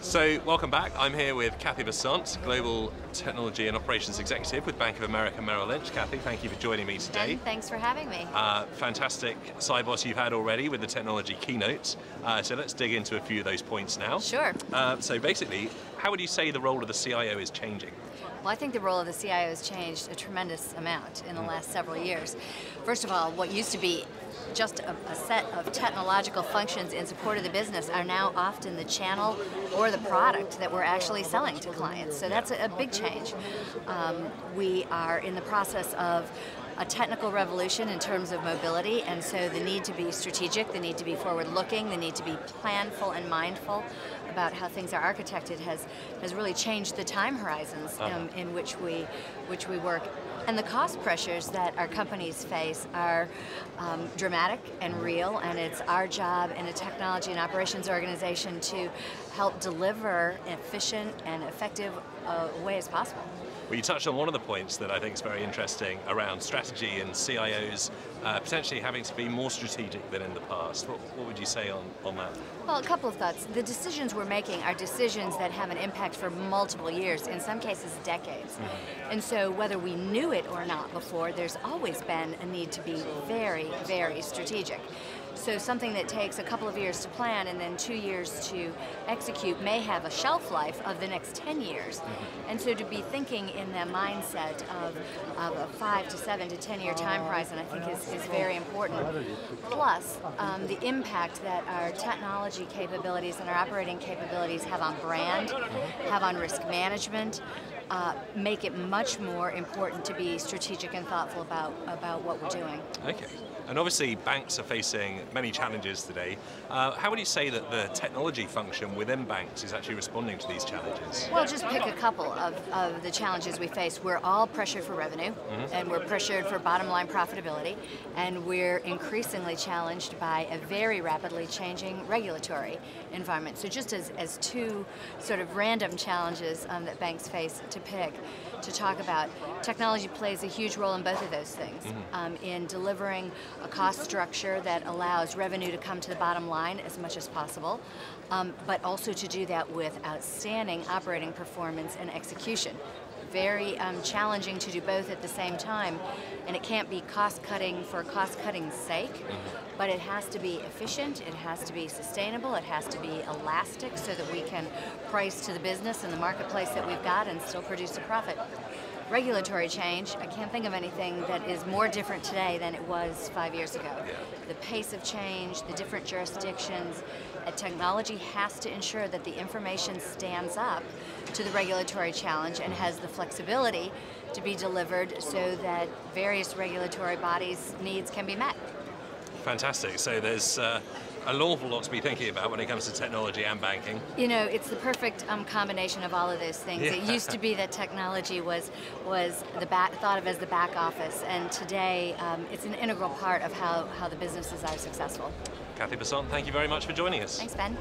So, welcome back. I'm here with Kathy Bessant, Global Technology and Operations Executive with Bank of America Merrill Lynch. Kathy, thank you for joining me today. Ben, thanks for having me. Fantastic Sibos you've had already with the technology keynote. So let's dig into a few of those points now. Sure. So basically, how would you say the role of the CIO is changing? Well, I think the role of the CIO has changed a tremendous amount in the last several years. First of all, what used to be just a set of technological functions in support of the business are now often the channel or the product that we're actually selling to clients. So that's a big change. We are in the process of a technical revolution in terms of mobility, and so the need to be strategic, the need to be forward-looking, the need to be planful and mindful about how things are architected has really changed the time horizons in which we work. And the cost pressures that our companies face are dramatic and real, and it's our job in a technology and operations organization to help deliver efficient and effective way as possible. Well, you touched on one of the points that I think is very interesting around strategy and CIOs potentially having to be more strategic than in the past. What would you say on that? Well, a couple of thoughts. The decisions we're making are decisions that have an impact for multiple years, in some cases decades. Mm-hmm. And so whether we knew it or not before, there's always been a need to be very, very strategic. So something that takes a couple of years to plan and then 2 years to execute may have a shelf life of the next 10 years. Mm-hmm. And so to be thinking in the mindset of a 5 to 7 to 10 year time horizon, I think is very important. Plus, the impact that our technology capabilities and our operating capabilities have on brand, have on risk management, make it much more important to be strategic and thoughtful about what we're doing. Okay. And obviously banks are facing many challenges today. How would you say that the technology function within banks is actually responding to these challenges? Well, just pick a couple of the challenges we face. We're all pressured for revenue, and we're pressured for bottom line profitability, and we're increasingly challenged by a very rapidly changing regulatory environment. So just as two sort of random challenges that banks face to pick, to talk about, technology plays a huge role in both of those things, in delivering a cost structure that allows revenue to come to the bottom line as much as possible, but also to do that with outstanding operating performance and execution. Very challenging to do both at the same time, and it can't be cost-cutting for cost-cutting's sake, but it has to be efficient, it has to be sustainable, it has to be elastic so that we can price to the business and the marketplace that we've got and still produce a profit. Regulatory change, I can't think of anything that is more different today than it was 5 years ago. The pace of change, the different jurisdictions, technology has to ensure that the information stands up to the regulatory challenge and has the flexibility to be delivered so that various regulatory bodies' needs can be met. Fantastic. So there's an awful lot to be thinking about when it comes to technology and banking. You know, it's the perfect combination of all of those things. Yeah. It used to be that technology was thought of as the back office, and today it's an integral part of how the businesses are successful. Kathy Bessant, thank you very much for joining us. Thanks, Ben.